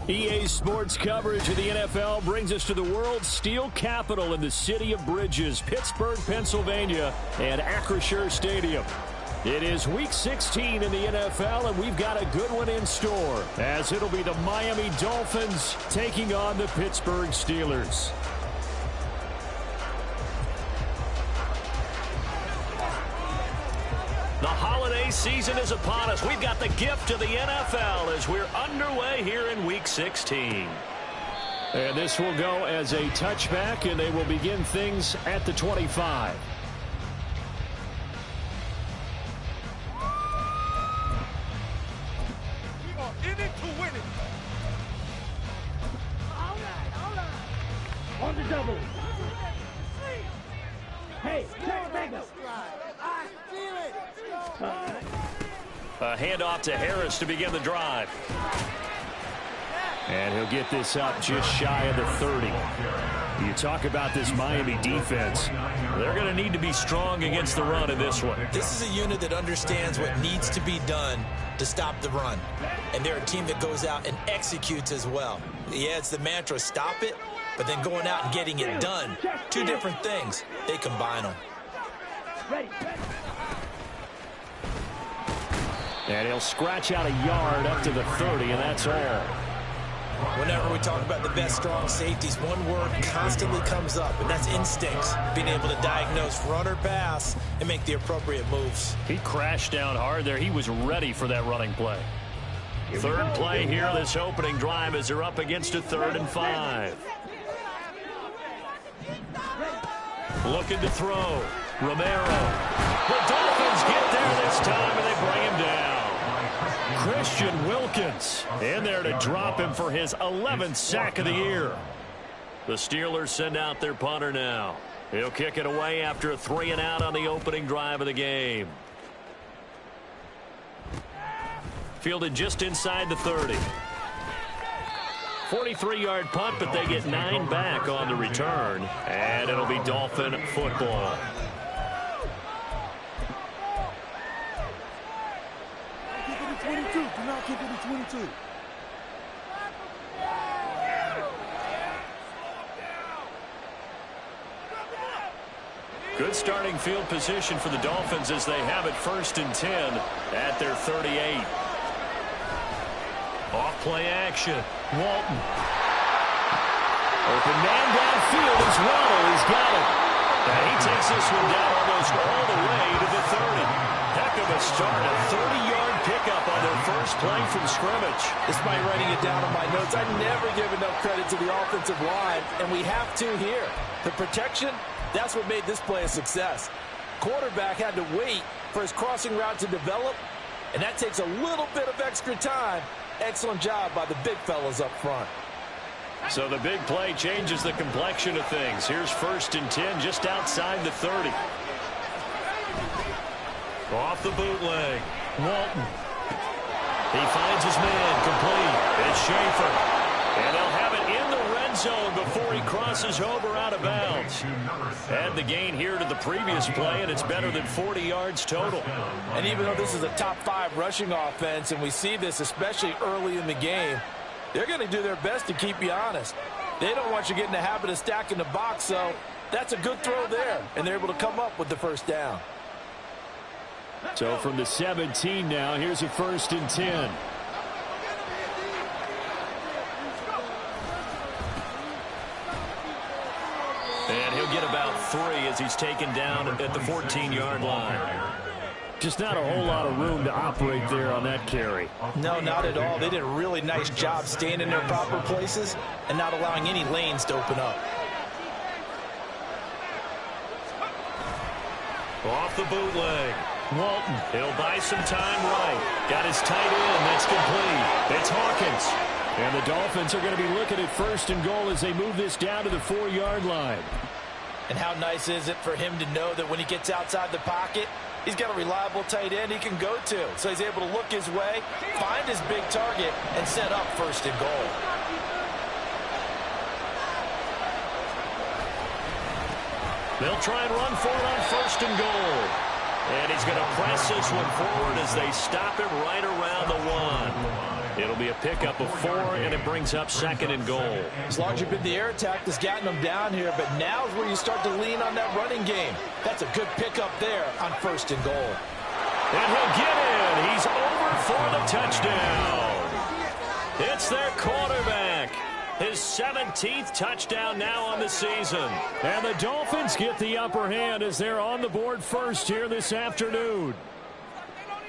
EA Sports coverage of the NFL brings us to the world's steel capital in the city of bridges, Pittsburgh, Pennsylvania, and Acrisure Stadium. It is Week 16 in the NFL, and we've got a good one in store, as it'll be the Miami Dolphins taking on the Pittsburgh Steelers. The holiday season is upon us. We've got the gift of the NFL as we're underway here in Week 16. And this will go as a touchback, and they will begin things at the 25. We are in it to win it. All right. On the double. Hey, take us. I feel it. A handoff to Harris to begin the drive. And he'll get this up just shy of the 30. You talk about this Miami defense. They're going to need to be strong against the run in this one. This is a unit that understands what needs to be done to stop the run. And they're a team that goes out and executes as well. Yeah, it's the mantra, stop it, but then going out and getting it done. Two different things. They combine them. And he'll scratch out a yard up to the 30, and that's all. Whenever we talk about the best strong safeties, one word constantly comes up, and that's instincts. Being able to diagnose run or pass and make the appropriate moves. He crashed down hard there. He was ready for that running play. Third play here, this opening drive, as they're up against a 3rd and 5. Looking to throw. Romero. The Dolphins get there this time, and they bring him down. Christian Wilkins in there to drop him for his 11th sack of the year. The Steelers send out their punter now. He'll kick it away after a 3-and-out on the opening drive of the game. Fielded just inside the 30. 43-yard punt, but they get 9 back on the return. And it'll be Dolphin football. Do not kick it to 22. Good starting field position for the Dolphins as they have it 1st and 10 at their 38. Off play action. Walton. Open man downfield is Waddle. He's got it. And he takes this one down almost all the way to the 30. Heck of a start. A 30-yard pickup on their first play from scrimmage. Despite writing it down on my notes, I never give enough credit to the offensive line, and we have to here. The protection, that's what made this play a success. Quarterback had to wait for his crossing route to develop, and that takes a little bit of extra time. Excellent job by the big fellas up front. So the big play changes the complexion of things. Here's 1st and 10 just outside the 30. Off the bootleg. Walton. He finds his man complete. It's Schaefer. And they'll have it in the red zone before he crosses over out of bounds. Add the gain here to the previous play, and it's better than 40 yards total. And even though this is a top 5 rushing offense, and we see this especially early in the game, they're going to do their best to keep you honest. They don't want you getting the habit of stacking the box, so that's a good throw there, and they're able to come up with the 1st down. So from the 17 now, here's a 1st and 10. And he'll get about 3 as he's taken down at the 14-yard line. Just not a whole lot of room to operate there on that carry. No, not at all. They did a really nice job staying in their proper places and not allowing any lanes to open up. Off the bootleg. Walton, he'll buy some time right. Got his tight end, that's complete. It's Hawkins. And the Dolphins are going to be looking at 1st and goal as they move this down to the 4-yard line. And how nice is it for him to know that when he gets outside the pocket, he's got a reliable tight end he can go to. So he's able to look his way, find his big target, and set up 1st and goal. They'll try and run for it on 1st and goal. And he's going to press this one forward as they stop him right around the 1. It'll be a pickup of 4, and it brings up 2nd and goal. As long as you've been the air attack that's gotten them down here, but now is where you start to lean on that running game. That's a good pickup there on 1st and goal. And he'll get in. He's over for the touchdown. It's their quarterback. His 17th touchdown now on the season. And the Dolphins get the upper hand as they're on the board first here this afternoon.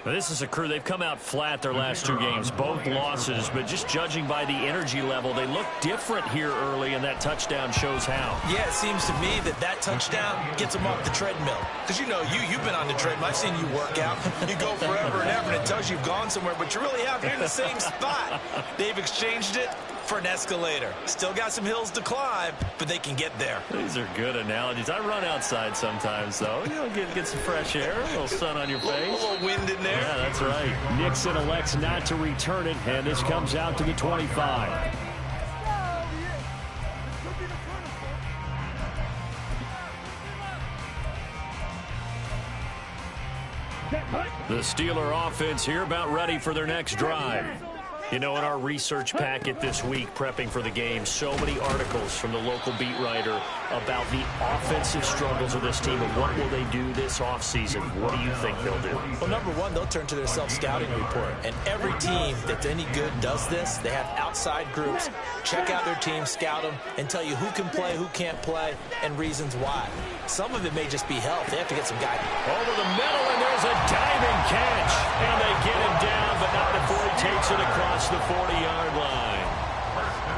Well, this is a crew. They've come out flat their last 2 games, both losses, but just judging by the energy level, they look different here early, and that touchdown shows how. Yeah, it seems to me that touchdown gets them off the treadmill. Because, you know, you've been on the treadmill. I've seen you work out. You go forever and ever, and it tells you you've gone somewhere, but you really have. You're in the same spot. They've exchanged it for an escalator. Still got some hills to climb, but they can get there. These are good analogies. I run outside sometimes, though. You know, get some fresh air, a little sun on your face. A little wind in there. Yeah, that's right. Nixon elects not to return it, and this comes out to the 25. The Steeler offense here about ready for their next drive. You know, in our research packet this week, prepping for the game, so many articles from the local beat writer about the offensive struggles of this team and what will they do this offseason. What do you think they'll do? Well, number one, they'll turn to their self-scouting report. And every team that's any good does this. They have outside groups, check out their team, scout them, and tell you who can play, who can't play, and reasons why. Some of it may just be health. They have to get some guidance. Over the middle, and there's a diving catch. And they get him down, but not before he takes it across the 40-yard line.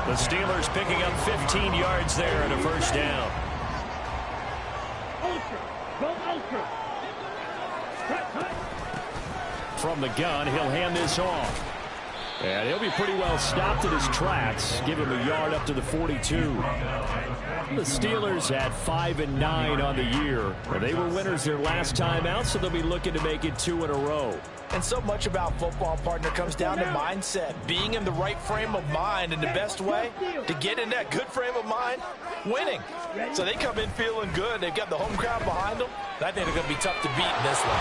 The Steelers picking up 15 yards there and a 1st down. From the gun, he'll hand this off. And he'll be pretty well stopped in his tracks. Give him a yard up to the 42. The Steelers at 5-9 on the year. They were winners their last time out, so they'll be looking to make it 2 in a row. And so much about football, partner, comes down to mindset. Being in the right frame of mind, and the best way to get in that good frame of mind, winning. So they come in feeling good. They've got the home crowd behind them. And I think they're going to be tough to beat in this one.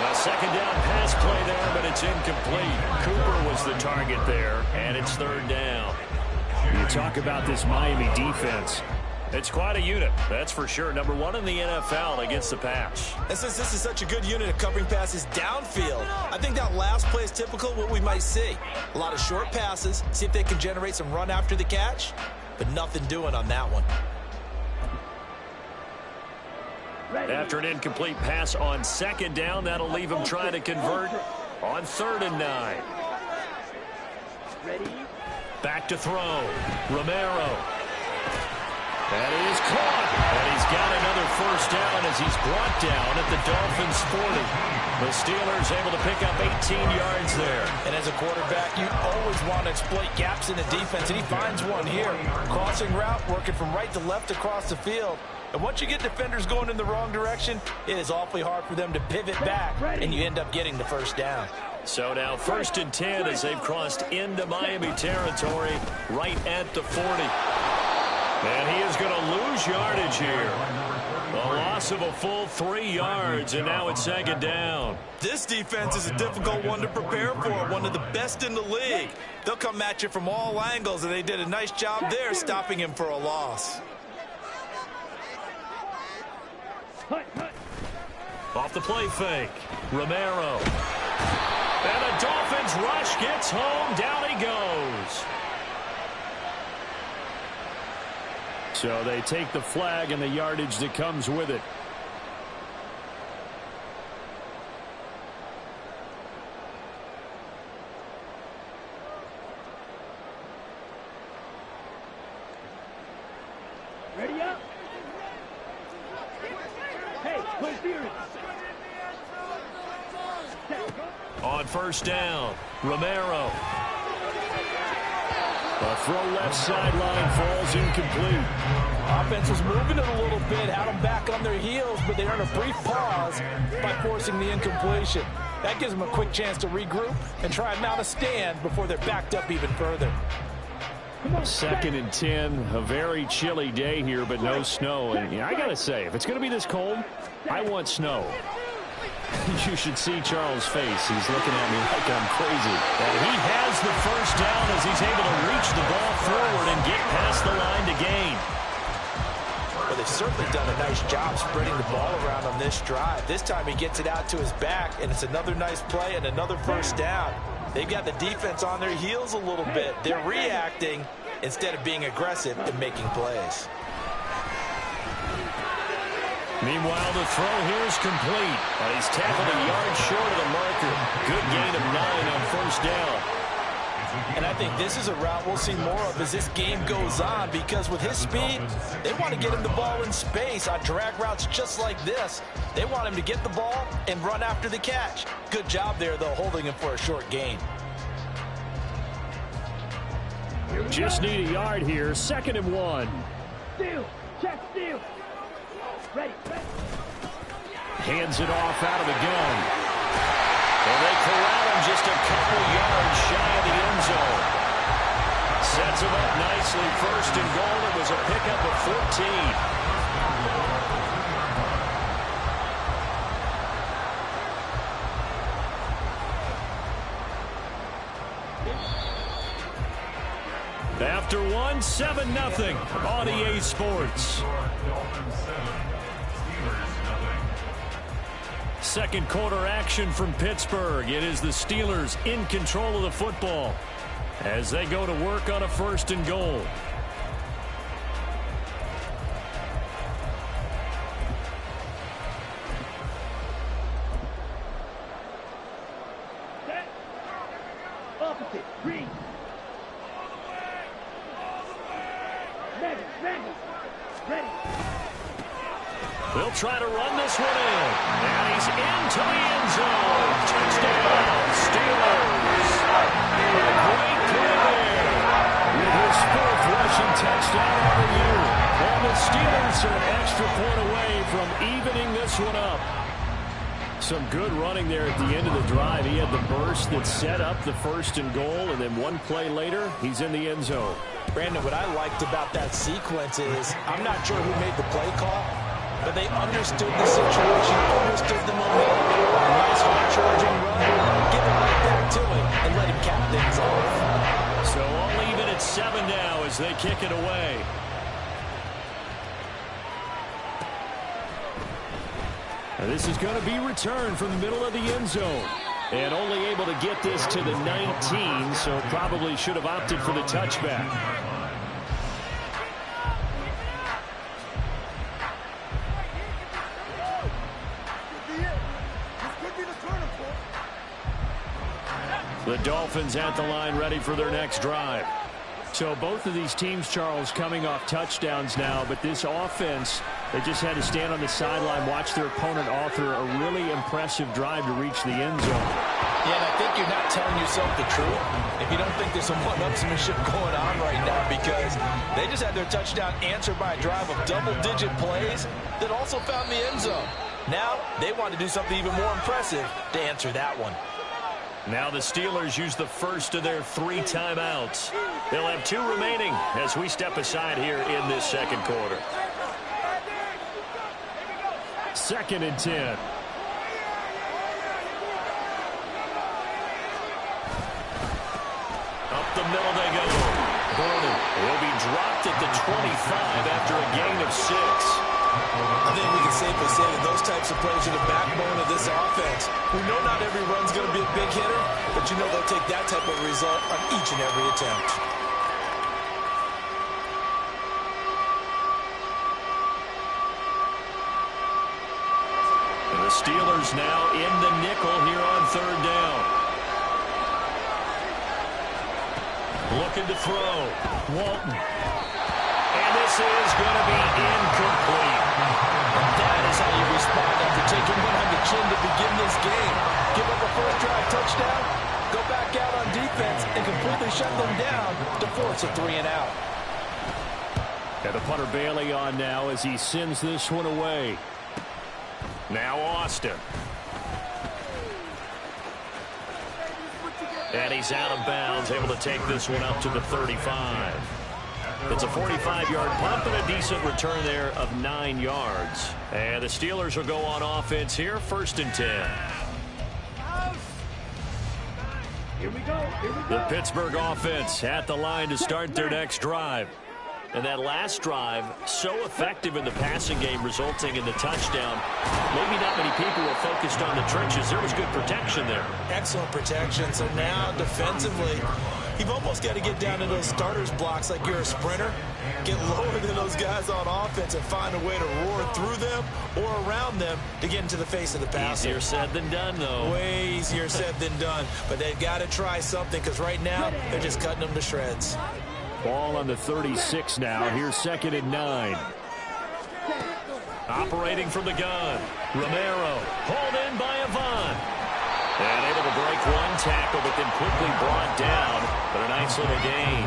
A 2nd down pass play there, but it's incomplete. Cooper was the target there, and it's 3rd down. You talk about this Miami defense. It's quite a unit, that's for sure. Number 1 in the NFL against the pass. And since this is such a good unit of covering passes downfield, I think that last play is typical of what we might see. A lot of short passes, see if they can generate some run after the catch, but nothing doing on that one. After an incomplete pass on 2nd down, that'll leave him trying to convert on 3rd and 9. Back to throw. Romero. That is caught. And he's got another 1st down as he's brought down at the Dolphins 40. The Steelers able to pick up 18 yards there. And as a quarterback, you always want to exploit gaps in the defense, and he finds one here. Crossing route, working from right to left across the field. And once you get defenders going in the wrong direction, it is awfully hard for them to pivot back, and you end up getting the 1st down. So now 1st and 10 as they've crossed into Miami territory right at the 40. And he is going to lose yardage here. A loss of a full 3 yards, and now it's 2nd down. This defense is a difficult one to prepare for, one of the best in the league. They'll come at you from all angles, and they did a nice job there stopping him for a loss. Off the play fake, Romero. And the Dolphins rush gets home, down he goes. So they take the flag and the yardage that comes with it. Ready up. Hey, clear. On first down, Romero. A throw left sideline falls incomplete. Offense was moving it a little bit, had them back on their heels, but they earned a brief pause by forcing the incompletion. That gives them a quick chance to regroup and try and mount a stand before they're backed up even further. 2nd and 10, a very chilly day here, but no snow. And I got to say, if it's going to be this cold, I want snow. You should see Charles' face. He's looking at me like I'm crazy. And he has the first down as he's able to reach the ball forward and get past the line to gain. Well, they've certainly done a nice job spreading the ball around on this drive. This time he gets it out to his back, and it's another nice play and another first down. They've got the defense on their heels a little bit. They're reacting instead of being aggressive and making plays. Meanwhile, the throw here is complete. He's tackled a yard short of the marker. Good gain of 9 on first down. And I think this is a route we'll see more of as this game goes on, because with his speed, they want to get him the ball in space on drag routes just like this. They want him to get the ball and run after the catch. Good job there, though, holding him for a short gain. Just need a yard here. 2nd and 1. Steal. Check steal. Ready. Hands it off out of the gun. And they corral him just a couple yards shy of the end zone. Sets him up nicely. 1st and goal. It was a pickup of 14. After 1, 7-0 on EA Sports. 2nd quarter action from Pittsburgh. It is the Steelers in control of the football as they go to work on a 1st and goal. Opposite. Read. Ready. They'll try to run this one in. And he's into the end zone. Touchdown, Steelers. A great play there with his 4th rushing touchdown of the year. And the Steelers are an extra point away from evening this one up. Some good running there at the end of the drive. He had the burst that set up the 1st and goal, and then one play later, he's in the end zone. Brandon, what I liked about that sequence is I'm not sure who made the play call, but they understood the situation, understood the momentum. A nice hard-charging run, get it right back to him, and let him cap things off. So all even at 7 now as they kick it away. And this is going to be returned from the middle of the end zone. And only able to get this to the 19, so probably should have opted for the touchback. The Dolphins at the line ready for their next drive. So both of these teams, Charles, coming off touchdowns now, but this offense, they just had to stand on the sideline, watch their opponent author a really impressive drive to reach the end zone. Yeah, and I think you're not telling yourself the truth if you don't think there's some one-upsmanship going on right now, because they just had their touchdown answered by a drive of double-digit plays that also found the end zone. Now they want to do something even more impressive to answer that one. Now the Steelers use the first of their 3 timeouts. They'll have 2 remaining as we step aside here in this 2nd quarter. 2nd and 10. Up the middle they go. Gordon will be dropped at the 25 after a gain of 6. I think we can safely say that those types of plays are the backbone of this offense. We know not every run's going to be a big hitter, but you know they'll take that type of result on each and every attempt. And the Steelers now in the nickel here on 3rd down. Looking to throw. Walton. And this is going to be incomplete. That is how you respond after taking one on the chin to begin this game. Give up a first drive touchdown touchdown, go back out on defense and completely shut them down to force a 3 and out. And the punter Bailey on now as he sends this one away. Now Austin. And he's out of bounds, able to take this one up to the 35. It's a 45-yard pump and a decent return there of 9 yards. And the Steelers will go on offense here, 1st and 10. Here we go. The Pittsburgh offense at the line to start their next drive. And that last drive, so effective in the passing game, resulting in the touchdown. Maybe not many people were focused on the trenches. There was good protection there. Excellent protection. So now, defensively, you've almost got to get down to those starters blocks like you're a sprinter. Get lower than those guys on offense and find a way to roar through them or around them to get into the face of the passer. Easier said than done, though. Way easier said than done. But they've got to try something because right now, they're just cutting them to shreds. Ball on the 36 now. Here's 2nd and 9. Operating from the gun. Romero. Hauled in by Avant. And able to break one tackle, but then quickly brought down. But a nice little gain.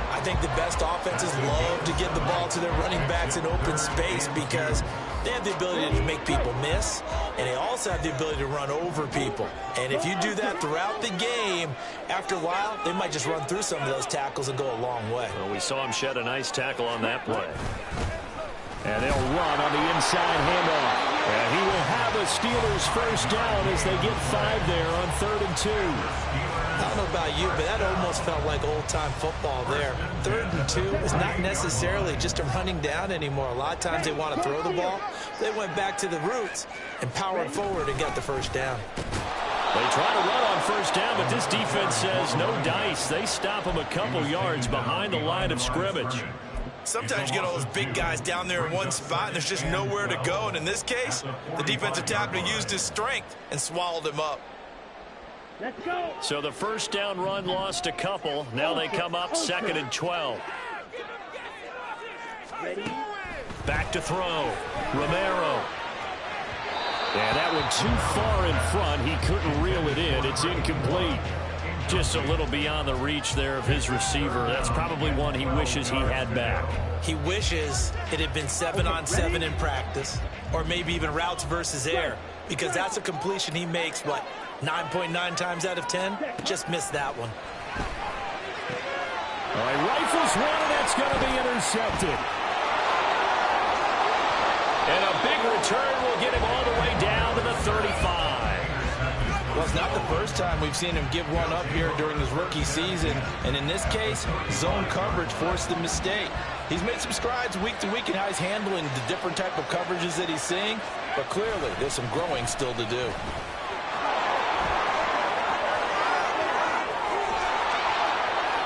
I think the best offenses love to get the ball to their running backs in open space because they have the ability to make people miss, and they also have the ability to run over people. And if you do that throughout the game, after a while, they might just run through some of those tackles and go a long way. Well, we saw him shed a nice tackle on that play. And they'll run on the inside handoff. And he will have a Steelers 1st down as they get 5 there on 3rd and 2. I don't know about you, but that almost felt like old-time football there. 3rd and 2 is not necessarily just a running down anymore. A lot of times they want to throw the ball. They went back to the roots and powered forward and got the 1st down. They try to run on 1st down, but this defense says no dice. They stop them a couple yards behind the line of scrimmage. Sometimes you get all those big guys down there in one spot, and there's just nowhere to go. And in this case, the defensive tackle used his strength and swallowed him up. Let's go. So the 1st down run lost a couple. Now they come up 2nd and 12. Ready? Back to throw. Romero. And that one too far in front. He couldn't reel it in. It's incomplete. Just a little beyond the reach there of his receiver. That's probably one he wishes he had back. He wishes it had been 7-on-7 in practice, or maybe even routes versus air, because that's a completion he makes, what, 9.9 times out of 10? Just missed that one. All right, rifles one, and that's going to be intercepted. And a big return will get him all the way down to the 35. Well, it's not the first time we've seen him give one up here during his rookie season. And in this case, zone coverage forced the mistake. He's made some strides week to week in how he's handling the different type of coverages that he's seeing. But clearly, there's some growing still to do.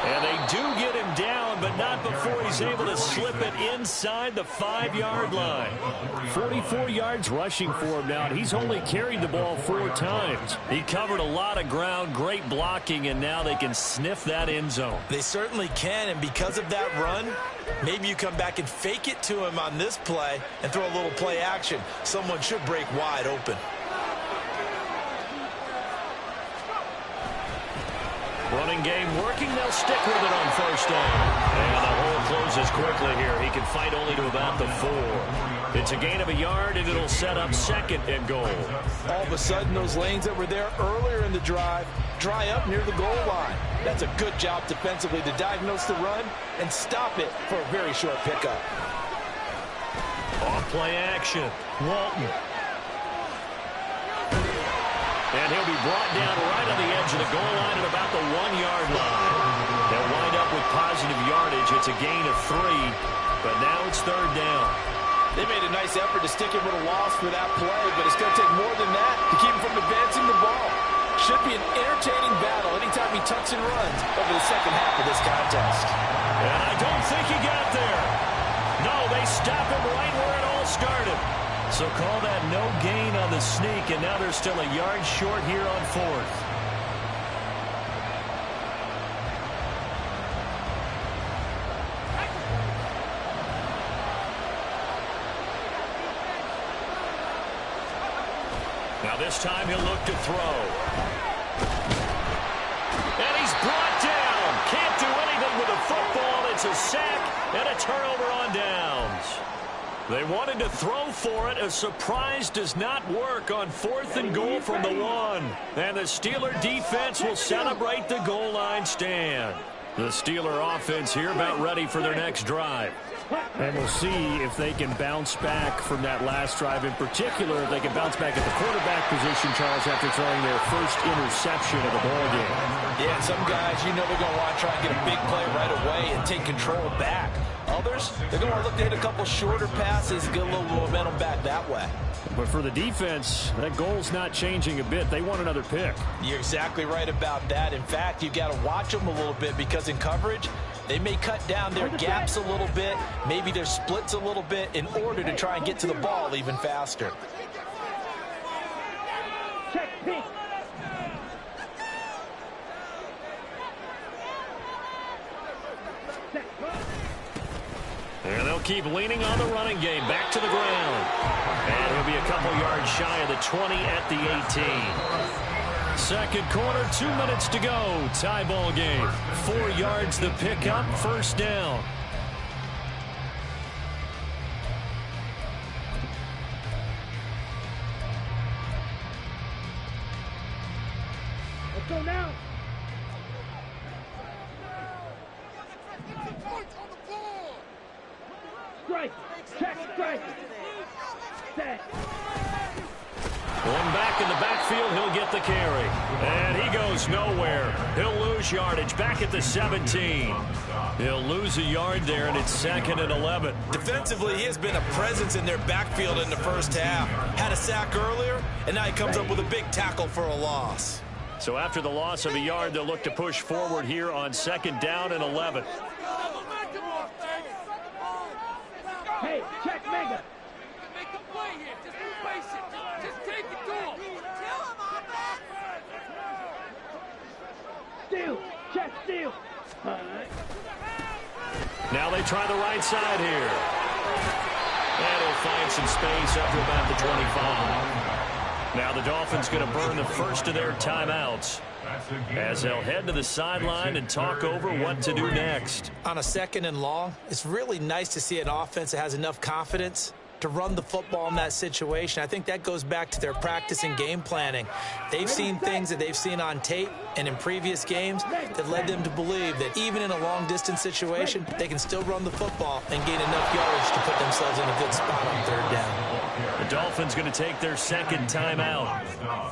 And they do get him down, but not before he's able to slip it inside the 5-yard line. 44 yards rushing for him now, and he's only carried the ball 4 times. He covered a lot of ground, great blocking, and now they can sniff that end zone. They certainly can, and because of that run, maybe you come back and fake it to him on this play and throw a little play action. Someone should break wide open. Running game working. They'll stick with it on 1st down. And the hole closes quickly here. He can fight only to about the 4. It's a gain of a yard, and it'll set up 2nd and goal. All of a sudden, those lanes that were there earlier in the drive dry up near the goal line. That's a good job defensively to diagnose the run and stop it for a very short pickup. Off play action. Walton. And he'll be brought down right on the edge of the goal line at about the 1-yard line. They'll wind up with positive yardage. It's a gain of 3, but now it's 3rd down. They made a nice effort to stick him with a loss for that play, but it's going to take more than that to keep him from advancing the ball. Should be an entertaining battle anytime he tucks and runs over the second half of this contest. And I don't think he got there. No, they stop him right where it all started. So call that no gain on the sneak, and now they're still a yard short here on 4th. Now this time he'll look to throw. And he's brought down. Can't do anything with a football. It's a sack and a turnover on downs. They wanted to throw for it. A surprise does not work on 4th and goal from the 1. And the Steeler defense will celebrate the goal line stand. The Steeler offense here about ready for their next drive. And we'll see if they can bounce back from that last drive. In particular, if they can bounce back at the quarterback position, Charles, after throwing their first interception of the ball game. Yeah, some guys, you know they're going to want to try and get a big play right away and take control back. Others, they're going to look to hit a couple shorter passes, get a little momentum back that way. But for the defense, that goal's not changing a bit. They want another pick. You're exactly right about that. In fact, you've got to watch them a little bit because in coverage, they may cut down their gaps a little bit, maybe their splits a little bit in order to try and get to the ball even faster. Check pink. And they'll keep leaning on the running game. Back to the ground. And he'll be a couple yards shy of the 20 at the 18. Second quarter, 2 minutes to go. Tie ball game. 4 yards the pickup, first down. Let's go now. Strike. Check strike. Set. One back in the backfield, he'll get the carry. And he goes nowhere. He'll lose yardage back at the 17. He'll lose a yard there, and it's 2nd and 11. Defensively, he has been a presence in their backfield in the first half. Had a sack earlier, and now he comes up with a big tackle for a loss. So after the loss of a yard, they'll look to push forward here on 2nd down and 11. Hey, check mega. Make a play here. Just be patient. Just take it to him. Steal. Check steal. All right. Now they try the right side here. And he'll find some space up to about the 25. Now the Dolphins going to burn the first of their timeouts as they'll head to the sideline and talk over what to do next. On a 2nd and long, it's really nice to see an offense that has enough confidence to run the football in that situation. I think that goes back to their practice and game planning. They've seen things that they've seen on tape and in previous games that led them to believe that even in a long-distance situation, they can still run the football and gain enough yardage to put themselves in a good spot on 3rd down. The Dolphins going to take their 2nd timeout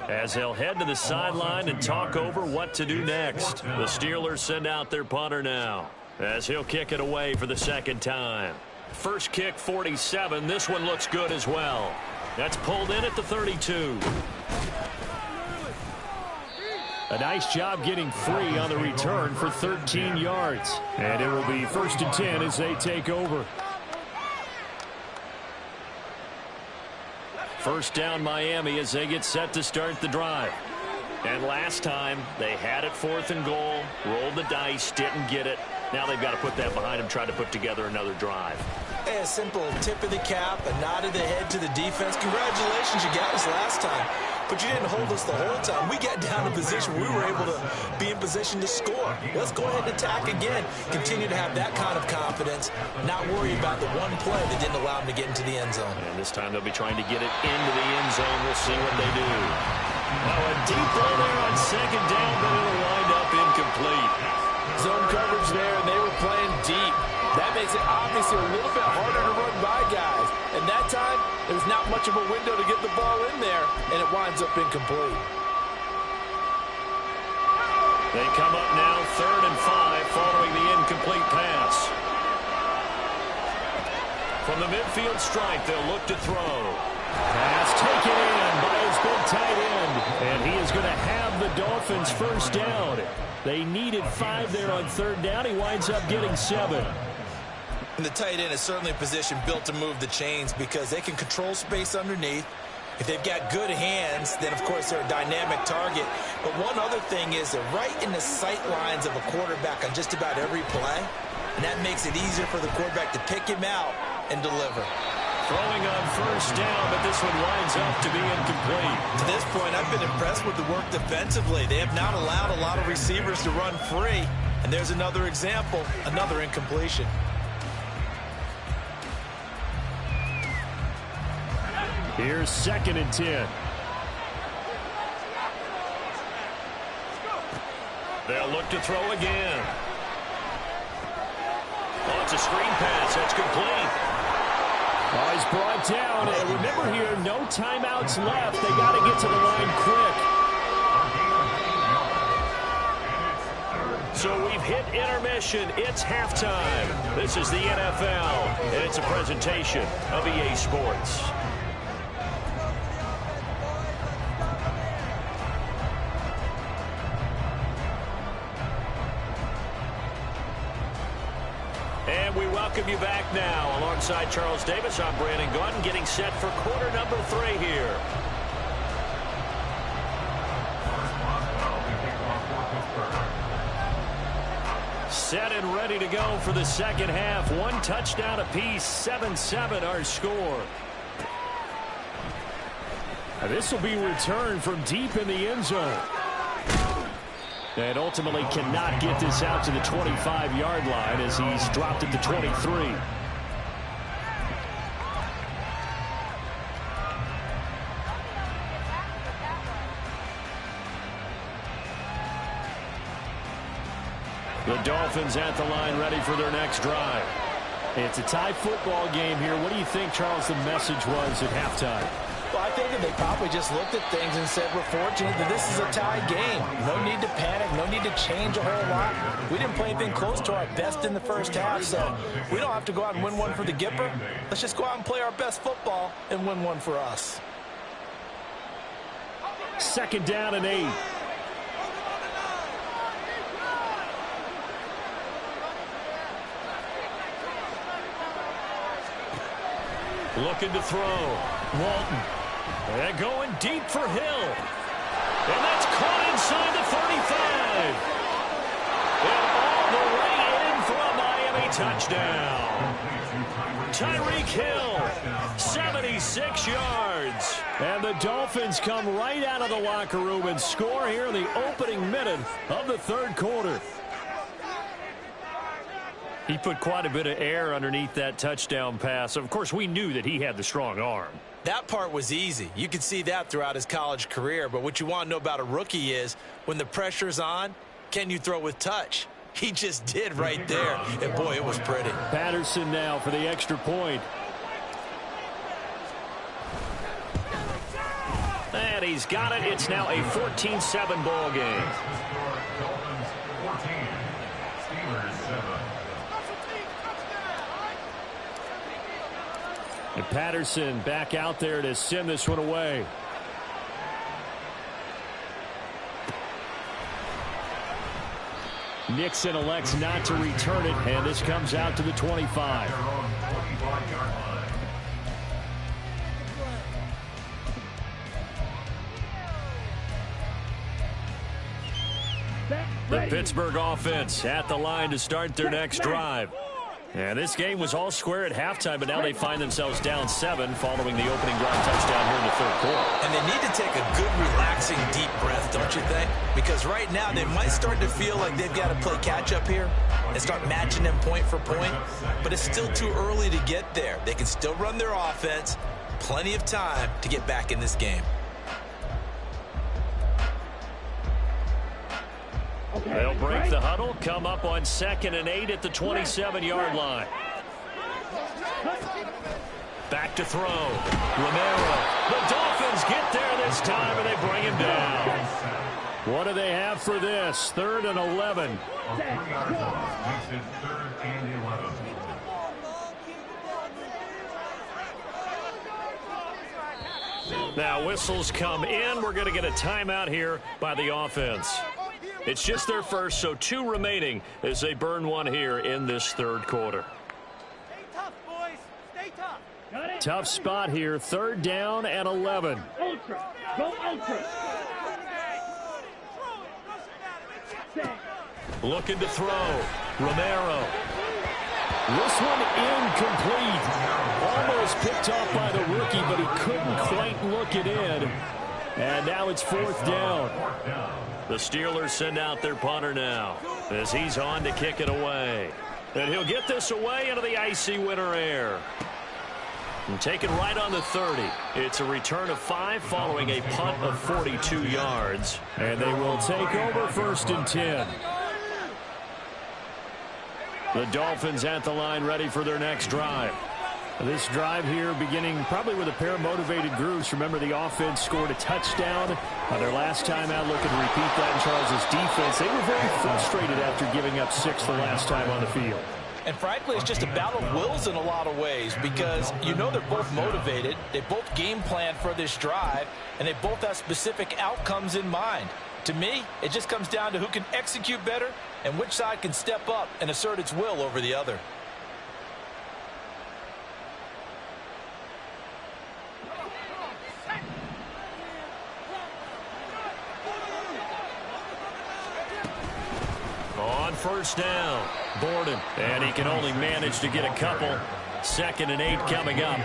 as they'll head to the sideline and talk over what to do next. The Steelers send out their punter now as he'll kick it away for the 2nd time. First kick, 47. This one looks good as well. That's pulled in at the 32. A nice job getting free on the return for 13 yards. And it will be 1st and 10 as they take over. First down Miami as they get set to start the drive. And last time they had it 4th and goal, rolled the dice, didn't get it. Now they've got to put that behind them, try to put together another drive. Hey, a simple tip of the cap, a nod of the head to the defense. Congratulations, you got us last time. But you didn't hold us the whole time. We got down in position. We were able to be in position to score. Let's go ahead and attack again. Continue to have that kind of confidence, not worry about the one play that didn't allow them to get into the end zone. And this time they'll be trying to get it into the end zone. We'll see what they do. Now a deep ball there on 2nd down, but it'll wind up incomplete. Zone coverage there, and they were playing deep. That makes it obviously a little bit harder to run by guys. And that time, there's not much of a window to get the ball in there, and it winds up incomplete. They come up now 3rd and 5 following the incomplete pass. From the midfield stripe, they'll look to throw. Pass taken in by his big tight end. And he is going to have the Dolphins first down. They needed 5 there on 3rd down. He winds up getting 7. And the tight end is certainly a position built to move the chains because they can control space underneath. If they've got good hands, then, of course, they're a dynamic target. But one other thing is they're right in the sight lines of a quarterback on just about every play. And that makes it easier for the quarterback to pick him out and deliver. Throwing on first down, but this one winds up to be incomplete. To this point, I've been impressed with the work defensively. They have not allowed a lot of receivers to run free. And there's another example, another incompletion. Here's 2nd and 10. They'll look to throw again. Oh, it's a screen pass. That's complete. Oh, he's brought down. And remember here, no timeouts left. They got to get to the line quick. So we've hit intermission. It's halftime. This is the NFL, and it's a presentation of EA Sports. And we welcome you back now. Alongside Charles Davis, I'm Brandon Gaudin, getting set for quarter number 3 here. Set and ready to go for the second half. 1 touchdown apiece, 7-7 our score. Now this will be returned from deep in the end zone. And ultimately cannot get this out to the 25-yard line as he's dropped at the 23. The Dolphins at the line ready for their next drive. It's a tie football game here. What do you think, Charles, the message was at halftime? Well, I think that they probably just looked at things and said, we're fortunate that this is a tie game. No need to panic. No need to change a whole lot. We didn't play anything close to our best in the first half, so we don't have to go out and win one for the Gipper. Let's just go out and play our best football and win one for us. 2nd down and 8. Looking to throw. Walton. And going deep for Hill. And that's caught inside the 35. And all the way in for a Miami touchdown. Tyreek Hill, 76 yards. And the Dolphins come right out of the locker room and score here in the opening minute of the 3rd quarter. He put quite a bit of air underneath that touchdown pass. Of course, we knew that he had the strong arm. That part was easy. You could see that throughout his college career. But what you want to know about a rookie is when the pressure's on, can you throw with touch? He just did right there. And, boy, it was pretty. Patterson now for the extra point. And he's got it. It's now a 14-7 ball game. And Patterson back out there to send this one away. Nixon elects not to return it, and this comes out to the 25. The Pittsburgh offense at the line to start their next drive. And this game was all square at halftime, but now they find themselves down 7 following the opening drive touchdown here in the 3rd quarter. And they need to take a good, relaxing, deep breath, don't you think? Because right now they might start to feel like they've got to play catch-up here and start matching them point for point. But it's still too early to get there. They can still run their offense. Plenty of time to get back in this game. They'll break the huddle, come up on 2nd and 8 at the 27-yard line. Back to throw. Romero. The Dolphins get there this time, and they bring him down. What do they have for this? 3rd and 11. Now whistles come in. We're going to get a timeout here by the offense. It's just their first, so 2 remaining as they burn one here in this 3rd quarter. Stay tough, boys. Stay tough. Tough spot here. 3rd down and 11. Ultra. Go ultra. Looking to throw. Romero. This one incomplete. Almost picked off by the rookie, but he couldn't quite look it in. And now it's 4th down. The Steelers send out their punter now as he's on to kick it away. And he'll get this away into the icy winter air. And take it right on the 30. It's a return of 5 following a punt of 42 yards. And they will take over 1st and 10. The Dolphins at the line ready for their next drive. This drive here beginning probably with a pair of motivated groups. Remember, the offense scored a touchdown on their last time out. Looking to repeat that in Charles' defense. They were very frustrated after giving up 6 the last time on the field. And frankly, it's just a battle of wills in a lot of ways because you know they're both motivated. They both game plan for this drive, and they both have specific outcomes in mind. To me, it just comes down to who can execute better and which side can step up and assert its will over the other. On 1st down, Borden. And he can only manage to get a couple. 2nd and 8 coming up.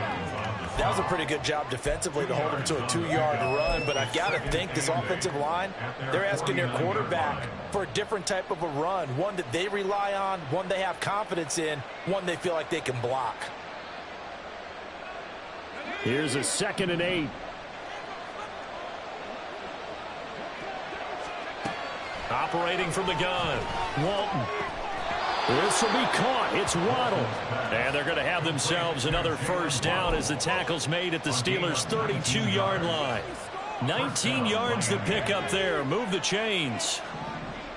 That was a pretty good job defensively to hold him to a 2-yard run, but I've got to think this offensive line, they're asking their quarterback for a different type of a run, one that they rely on, one they have confidence in, one they feel like they can block. Here's a 2nd and 8. Operating from the gun, Walton. This will be caught. It's Waddle. And they're going to have themselves another 1st down as the tackle's made at the Steelers' 32-yard line. 19 yards to pick up there. Move the chains.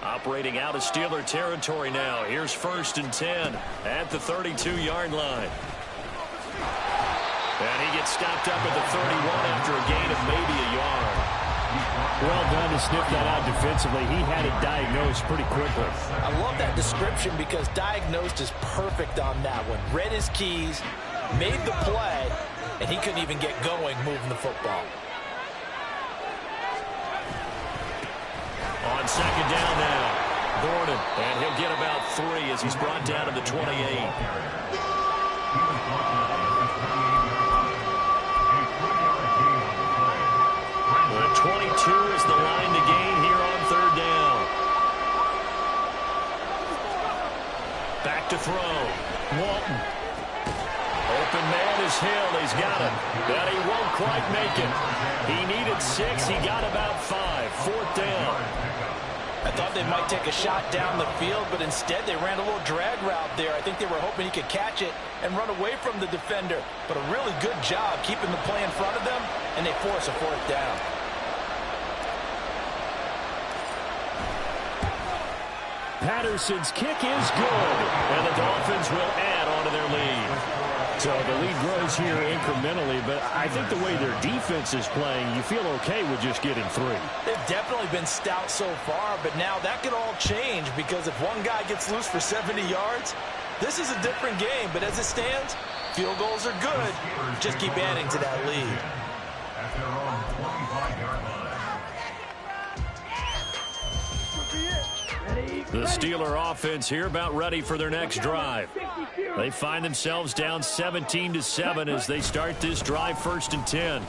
Operating out of Steeler territory now. Here's 1st and 10 at the 32-yard line. And he gets stopped up at the 31 after a gain of maybe a yard. Well done to sniff that out defensively. He had it diagnosed pretty quickly. I love that description because diagnosed is perfect on that one. Read his keys, made the play, and he couldn't even get going moving the football. On 2nd down now, Borden. And he'll get about 3 as he's brought down to the 28. The 22 is the line to gain here on 3rd down. Back to throw. Walton. Open man is Hill. He's got it. But he won't quite make it. He needed 6. He got about 5. 4th down. I thought they might take a shot down the field, but instead they ran a little drag route there. I think they were hoping he could catch it and run away from the defender. But a really good job keeping the play in front of them, and they force a 4th down. Patterson's kick is good. And the Dolphins will add on to their lead. So the lead grows here incrementally, but I think the way their defense is playing, you feel okay with just getting 3. They've definitely been stout so far, but now that could all change because if one guy gets loose for 70 yards, this is a different game. But as it stands, field goals are good. Just keep adding to that lead. The Steeler offense here about ready for their next drive. They find themselves down 17-7 as they start this drive 1st and 10.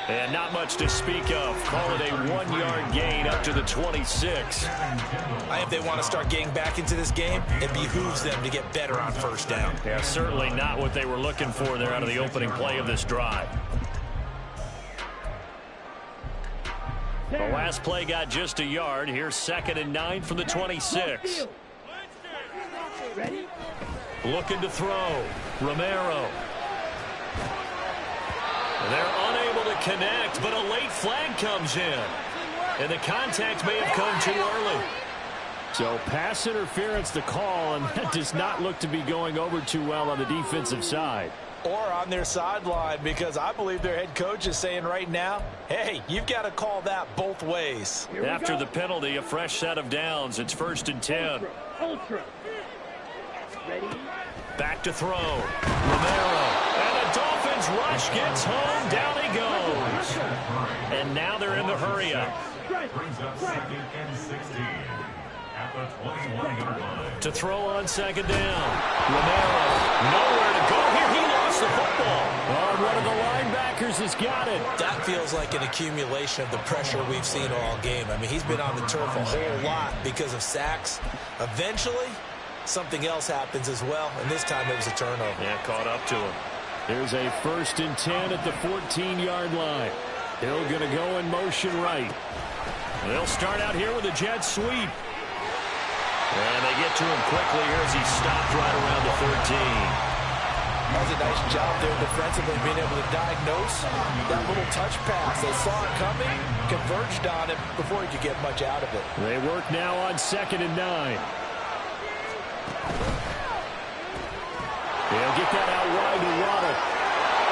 And not much to speak of. Call it a 1-yard gain up to the 26. I think they want to start getting back into this game. It behooves them to get better on 1st down. Yeah, certainly not what they were looking for there out of the opening play of this drive. The last play got just a yard. Here's 2nd and 9 from the 26. Looking to throw. Romero. They're unable to connect, but a late flag comes in. And the contact may have come too early. So pass interference the call, and that does not look to be going over too well on the defensive side. Or on their sideline, because I believe their head coach is saying right now, hey, you've got to call that both ways. After the penalty, a fresh set of downs. It's 1st and 10. Ultra. Ready? Back to throw. Romero. And the Dolphins rush gets home. Down he goes. And now they're in the hurry-up. To throw on second down. Romero, nowhere to go here. He lost the football. Oh, one of the linebackers has got it. That feels like an accumulation of the pressure we've seen all game. I mean, he's been on the turf a whole lot because of sacks. Eventually, something else happens as well, and this time it was a turnover. Yeah, caught up to him. There's a 1st and 10 at the 14-yard line. Hill going to go in motion right. They'll start out here with a jet sweep. And they get to him quickly here as he stopped right around the 13. That was a nice job there defensively, being able to diagnose that little touch pass. They saw it coming, converged on it before he could get much out of it. They work now on 2nd and 9. They'll get that out wide to Waddle.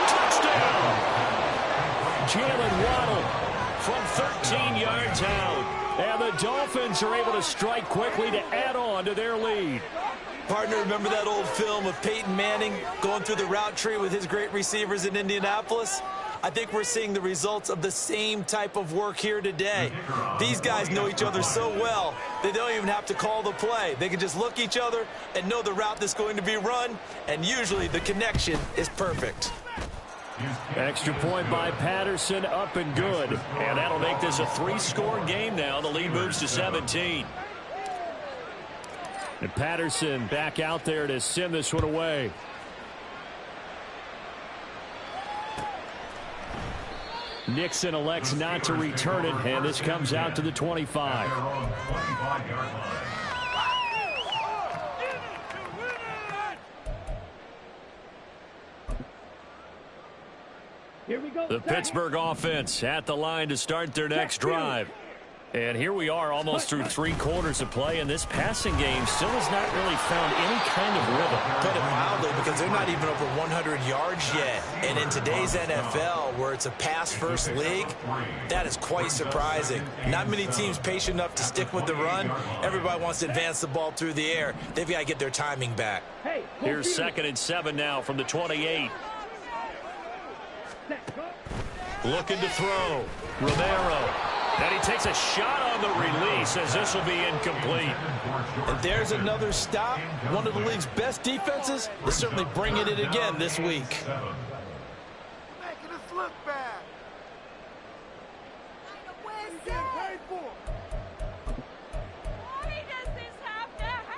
Touchdown! Jalen Waddle From 13 yards out. And the Dolphins are able to strike quickly to add on to their lead. Partner, remember that old film of Peyton Manning going through the route tree with his great receivers in Indianapolis? I think we're seeing the results of the same type of work here today. These guys know each other so well, they don't even have to call the play. They can just look each other and know the route that's going to be run, and usually the connection is perfect. Extra point by Patterson, up and good. And that'll make this a 3-score game now. The lead moves to 17. And Patterson back out there to send this one away. Nixon elects not to return it, and this comes out to the 25. Here we go. The Pittsburgh offense at the line to start their next drive. And here we are almost through 3 quarters of play, and this passing game still has not really found any kind of rhythm. Put it mildly, because they're not even over 100 yards yet. And in today's NFL, where it's a pass-first league, that is quite surprising. Not many teams patient enough to stick with the run. Everybody wants to advance the ball through the air. They've got to get their timing back. Here's 2nd and 7 now from the 28. Looking to throw. Romero. And he takes a shot on the release as this will be incomplete. And there's another stop. One of the league's best defenses is certainly bringing it again this week. Making us look bad. Why does this have to happen?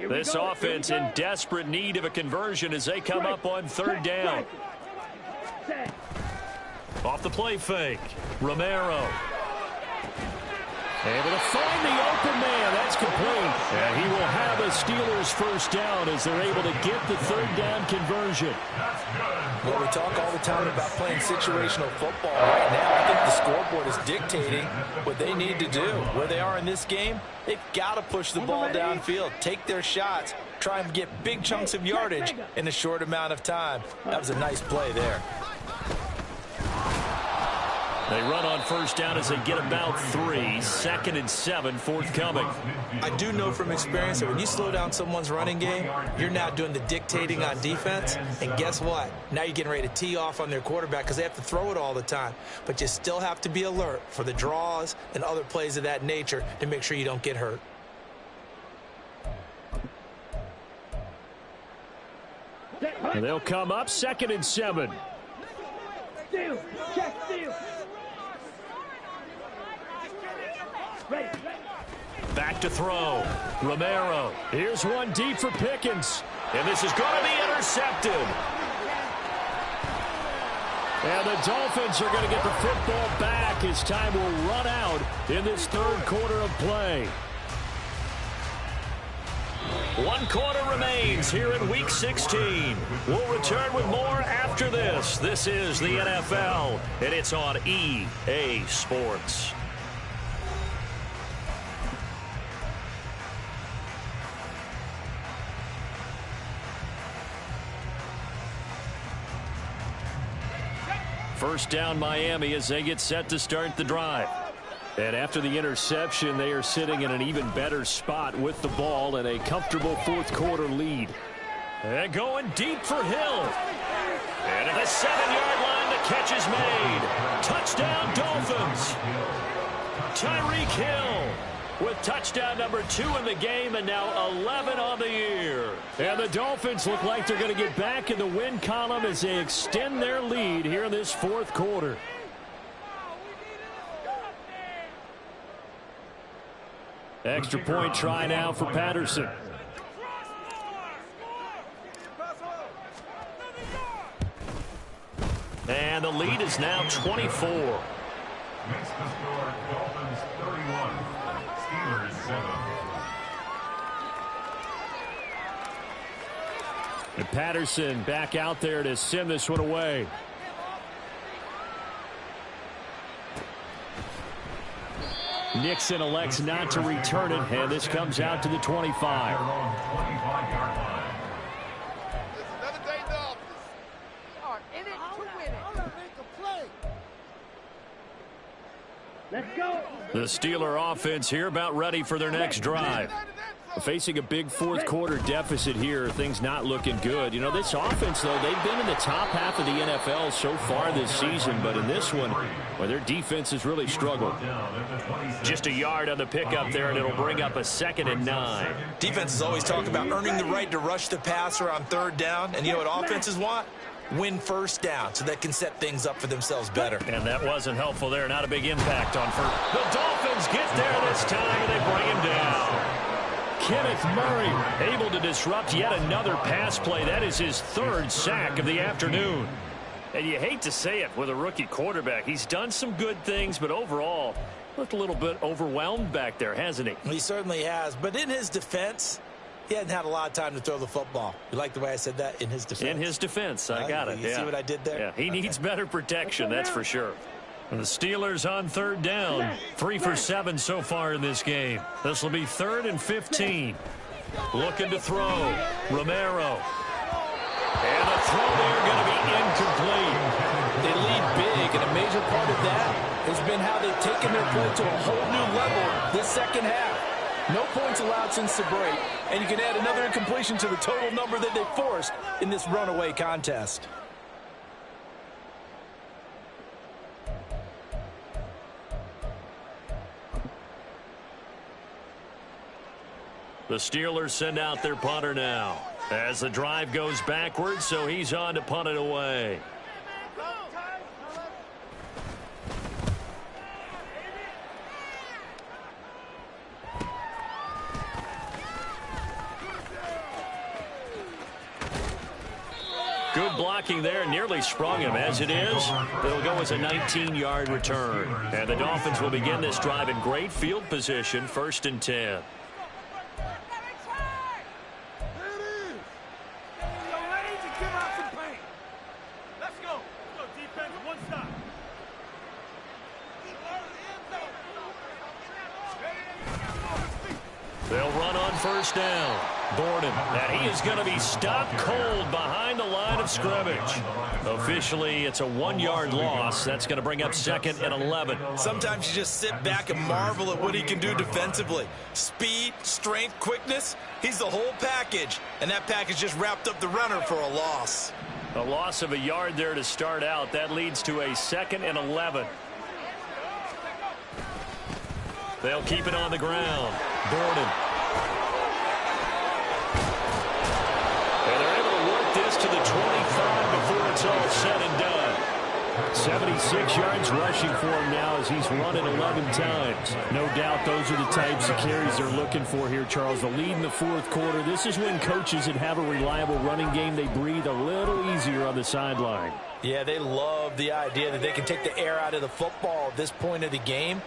This offense in desperate need of a conversion as they come up on 3rd down. Off the play fake. Romero. Able to find the open man. That's complete. And he will have a Steelers 1st down as they're able to get the 3rd down conversion. Well, we talk all the time about playing situational football. Right now, I think the scoreboard is dictating what they need to do. Where they are in this game, they've got to push the ball downfield, take their shots, try and get big chunks of yardage in a short amount of time. That was a nice play there. They run on 1st down as they get about 3. 2nd and 7 forthcoming. I do know from experience that when you slow down someone's running game, you're now doing the dictating on defense. And guess what? Now you're getting ready to tee off on their quarterback because they have to throw it all the time. But you still have to be alert for the draws and other plays of that nature to make sure you don't get hurt. And they'll come up 2nd and 7. Steal. Check steal. Back to throw. Romero. Here's one deep for Pickens. And this is going to be intercepted. And the Dolphins are going to get the football back as time will run out in this 3rd quarter of play. 1 quarter remains here in Week 16. We'll return with more after this. This is the NFL, and it's on EA Sports. First down Miami as they get set to start the drive. And after the interception, they are sitting in an even better spot with the ball and a comfortable 4th quarter lead. And going deep for Hill. And at the 7-yard line to catch is made. Touchdown, Dolphins. Tyreek Hill with touchdown number 2 in the game, and now 11 on the year. And the Dolphins look like they're going to get back in the win column as they extend their lead here in this fourth quarter. Extra point try now for Patterson. And the lead is now 24. Next to score, Dolphins 31, Steelers 7. And Patterson back out there to send this one away. Nixon elects not to return it, and this comes out to the 25. Let's go. The Steeler offense here about ready for their next drive. Facing a big fourth quarter deficit here, things not looking good. You know, this offense, though, they've been in the top half of the NFL so far this season, but in this one, well, their defense has really struggled. Just a yard on the pickup there, and it'll bring up a 2nd and 9. Defenses always talk about earning the right to rush the passer on 3rd down, and you know what offenses want? Win 1st down so they can set things up for themselves better. And that wasn't helpful there. Not a big impact on first. The Dolphins get there this time, and they bring him down. Kenneth Murray able to disrupt yet another pass play. That is his 3rd sack of the afternoon. And you hate to say it with a rookie quarterback. He's done some good things, but overall looked a little bit overwhelmed back there, hasn't he? He certainly has. But in his defense, he hadn't had a lot of time to throw the football. You like the way I said that? In his defense. In his defense. I got it. You see what I did there? Yeah, he needs better protection, that's for sure. And the Steelers on 3rd down. 3 for 7 so far in this game. This will be 3rd and 15. Looking to throw. Romero. And the throw there going to be incomplete. They lead big, and a major part of that has been how they've taken their play to a whole new level this second half. No points allowed since the break, and you can add another incompletion to the total number that they forced in this runaway contest. The Steelers send out their punter now as the drive goes backwards, so he's on to punt it away. Good blocking there, nearly sprung him. As it is, it'll go as a 19-yard return. And the Dolphins will begin this drive in great field position, 1st and 10. They'll run on 1st down. Borden, and he is going to be stopped cold behind the line of scrimmage. Officially, it's a 1-yard loss. That's going to bring up 2nd and 11. Sometimes you just sit back and marvel at what he can do defensively. Speed, strength, quickness, he's the whole package. And that package just wrapped up the runner for a loss. A loss of a yard there to start out. That leads to a 2nd and 11. They'll keep it on the ground. Borden. And they're able to work this to the 25 before it's all said and done. 76 yards rushing for him now as he's run it 11 times. No doubt those are the types of carries they're looking for here, Charles. The lead in the fourth quarter. This is when coaches that have a reliable running game, they breathe a little easier on the sideline. Yeah, they love the idea that they can take the air out of the football at this point of the game.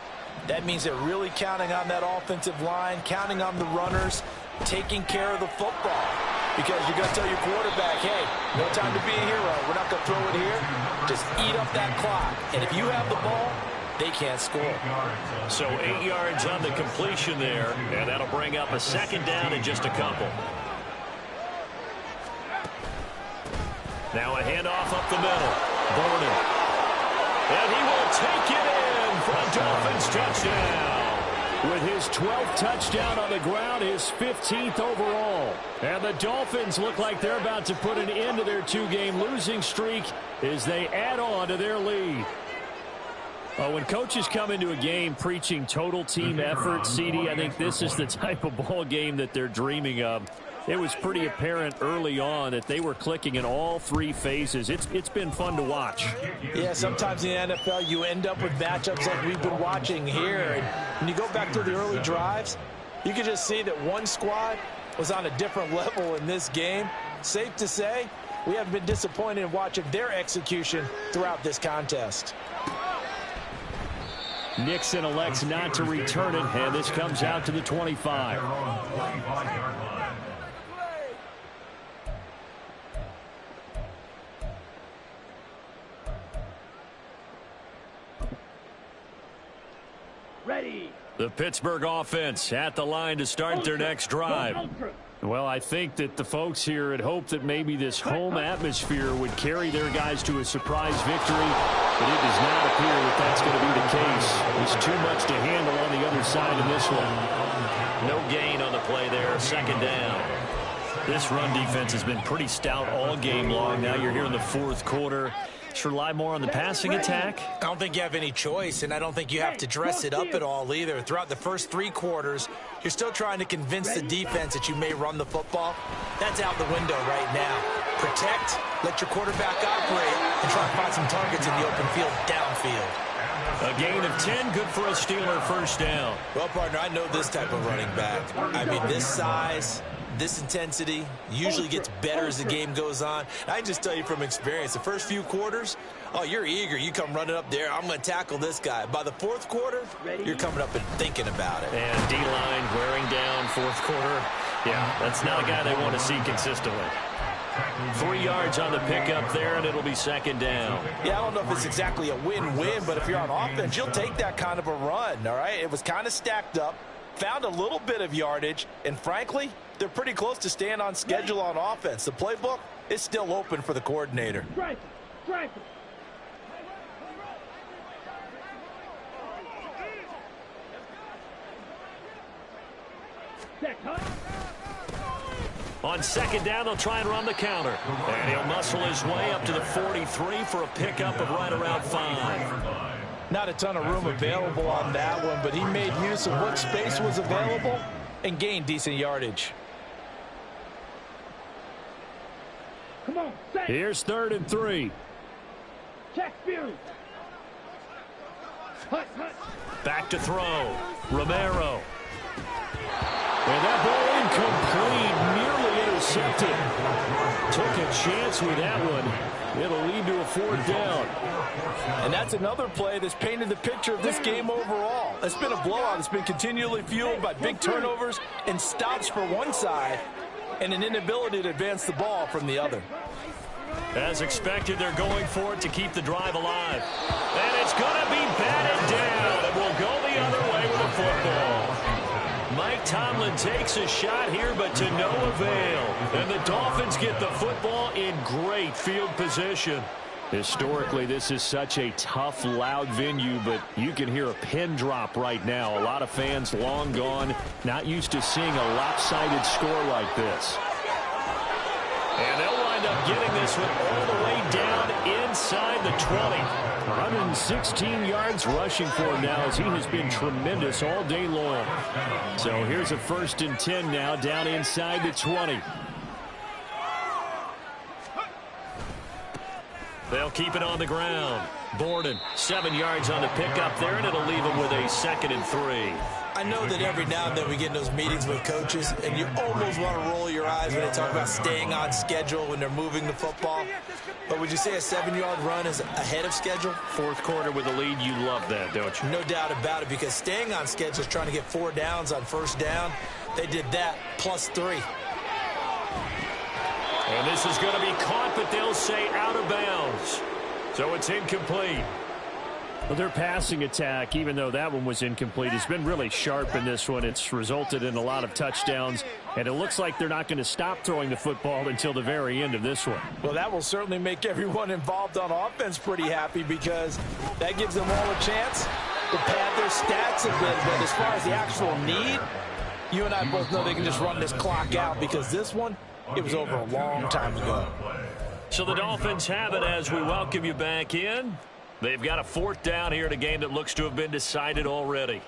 That means they're really counting on that offensive line, counting on the runners, taking care of the football. Because you're going to tell your quarterback, hey, no time to be a hero. We're not going to throw it here. Just eat up that clock. And if you have the ball, they can't score. So 8 yards on the completion there, and that'll bring up a 2nd down in just a couple. Now a handoff up the middle. Borden. And he will take it in for a Dolphins touchdown. with his 12th touchdown on the ground, his 15th overall. And the Dolphins look like they're about to put an end to their two-game losing streak as they add on to their lead. When coaches come into a game preaching total team effort, CD, I think this is the type of ball game that they're dreaming of. It was pretty apparent early on that they were clicking in all three phases. It's been fun to watch. Yeah, sometimes in the NFL you end up with matchups like we've been watching here. And when you go back to the early drives, you can just see that one squad was on a different level in this game. Safe to say, we haven't been disappointed in watching their execution throughout this contest. Nixon elects not to return it, and this comes out to the 25. Ready. The Pittsburgh offense at the line to start their next drive. Well, I think that the folks here had hoped that maybe this home atmosphere would carry their guys to a surprise victory, but it does not appear that that's going to be the case. There's too much to handle on the other side in this one. No gain on the play there, second down. This run defense has been pretty stout all game long. Now you're here in the fourth quarter. Should rely more on the passing attack? I don't think you have any choice, and I don't think you have to dress it up at all either. Throughout the first three quarters, you're still trying to convince the defense that you may run the football. That's out the window right now. Protect, let your quarterback operate, and try to find some targets in the open field downfield. A gain of 10, good for a Steeler first down. Well, partner, I know this type of running back. I mean, this size, this intensity usually gets better as the game goes on. I just tell you from experience, the first few quarters, oh, you're eager. You come running up there, I'm going to tackle this guy. By the fourth quarter, you're coming up and thinking about it. And D-line wearing down fourth quarter. Yeah, that's not a guy they want to see consistently. 3 yards on the pickup there, and it'll be second down. Yeah, I don't know if it's exactly a win-win, but if you're on offense, you'll take that kind of a run, all right? It was kind of stacked up, found a little bit of yardage, and frankly, they're pretty close to staying on schedule on offense. The playbook is still open for the coordinator. Strike. Strike. On second down, they'll try and run the counter. And he'll muscle his way up to the 43 for a pickup of right around 5. Not a ton of room available on that one, but he made use of what space was available and gained decent yardage. Come on, set. Here's 3rd and 3. Check view. Hut. Back to throw. Romero. And that ball incomplete, nearly intercepted. Took a chance with that one. It'll lead to a 4th down. And that's another play that's painted the picture of this game overall. It's been a blowout. It's been continually fueled by big turnovers and stops for one side and an inability to advance the ball from the other. As expected, they're going for it to keep the drive alive. And it's going to be batted down. It will go the other way with the football. Mike Tomlin takes a shot here, but to no avail. And the Dolphins get the football in great field position. Historically, this is such a tough, loud venue, but you can hear a pin drop right now. A lot of fans long gone, not used to seeing a lopsided score like this. And they'll wind up getting this one all the way down inside the 20. 116 yards rushing for him now as he has been tremendous all day long. So here's a 1st and 10 now down inside the 20. They'll keep it on the ground. Borden, 7 yards on the pickup there, and it'll leave him with a 2nd and 3. I know that every now and then we get in those meetings with coaches, and you almost want to roll your eyes when they talk about staying on schedule when they're moving the football. But would you say a 7-yard run is ahead of schedule? Fourth quarter with a lead, you love that, don't you? No doubt about it, because staying on schedule is trying to get 4 downs on first down. They did that plus 3. And this is going to be caught, but they'll say out of bounds. So it's incomplete. Well, their passing attack, even though that one was incomplete, has been really sharp in this one. It's resulted in a lot of touchdowns, and it looks like they're not going to stop throwing the football until the very end of this one. Well, that will certainly make everyone involved on offense pretty happy, because that gives them all a chance to pad their stats a bit, but as far as the actual need, you and I both know they can just run this clock out because this one, it was over a long time ago. So the Dolphins have it as we welcome you back in. They've got a 4th down here in a game that looks to have been decided already.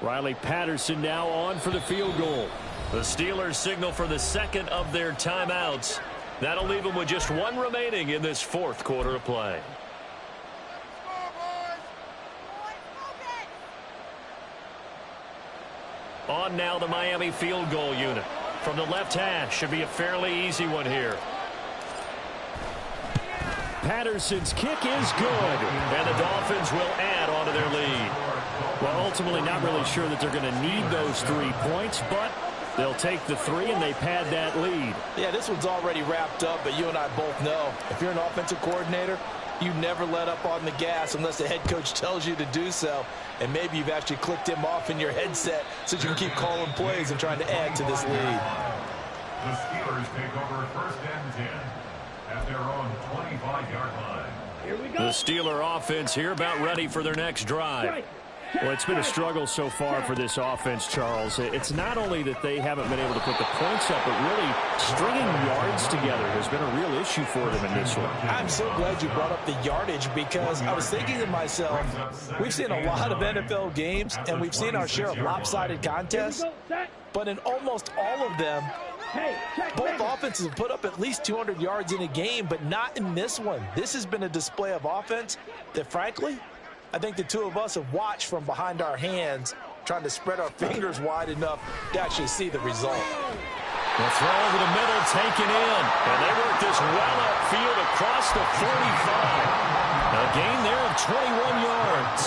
Riley Patterson now on for the field goal. The Steelers signal for the second of their timeouts. That'll leave them with just 1 remaining in this 4th quarter of play. On now the Miami field goal unit. From the left hash, should be a fairly easy one here. Patterson's kick is good. And the Dolphins will add on to their lead. Well, ultimately not really sure that they're going to need those 3 points, but they'll take the 3 and they pad that lead. Yeah, this one's already wrapped up, but you and I both know if you're an offensive coordinator, you never let up on the gas unless the head coach tells you to do so. And maybe you've actually clicked him off in your headset so you can keep calling plays and trying to add to this lead. The Steelers take over 1st and 10 at their own 25-yard line. Here we go. The Steeler offense here about ready for their next drive. Well, it's been a struggle so far for this offense, Charles. It's not only that they haven't been able to put the points up, but really stringing yards together has been a real issue for them in this one. I'm so glad you brought up the yardage because I was thinking to myself, we've seen a lot of NFL games and we've seen our share of lopsided contests, but in almost all of them, both offenses have put up at least 200 yards in a game, but not in this one. This has been a display of offense that, frankly, I think the two of us have watched from behind our hands, trying to spread our fingers wide enough to actually see the result. The throw over the middle, taken in. And they work this well upfield across the 45. A gain there of 21 yards.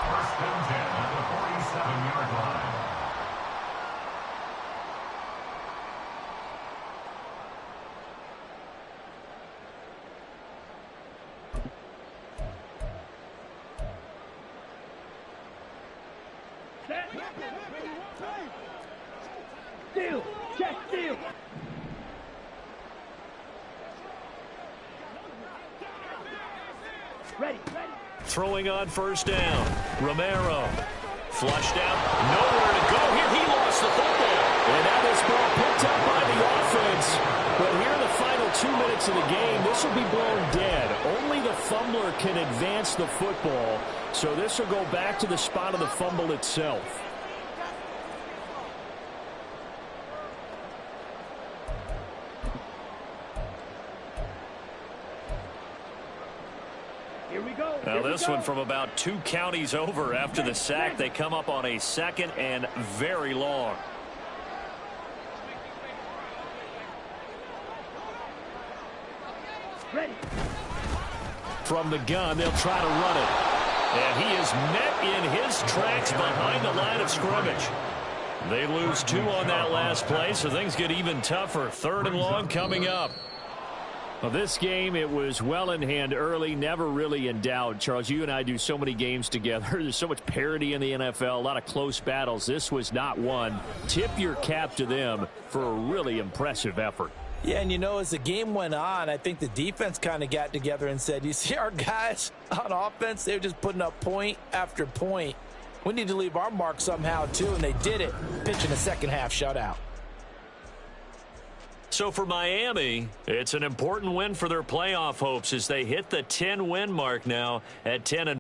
First and 10 at the 47-yard line. Steal. Check steal. Ready. Throwing on 1st down. Romero. Flushed out. Nowhere to go here. He lost the football. And now this ball picked up by the offense. But here in the final 2 minutes of the game, this will be blown dead. Only the fumbler can advance the football. So this will go back to the spot of the fumble itself. Here we go. Now this one from about 2 counties over after the sack. They come up on a 2nd and very long. Ready. From the gun, they'll try to run it. And he is met in his tracks behind the line of scrimmage. They lose 2 on that last play, so things get even tougher. 3rd and long coming up. Well, this game, it was well in hand early, never really in doubt. Charles, you and I do so many games together. There's so much parity in the NFL, a lot of close battles. This was not one. Tip your cap to them for a really impressive effort. Yeah, and you know, as the game went on, I think the defense kind of got together and said, you see our guys on offense, they're just putting up point after point. We need to leave our mark somehow, too, and they did it, pitching a second-half shutout. So for Miami, it's an important win for their playoff hopes as they hit the 10-win mark now at 10-4.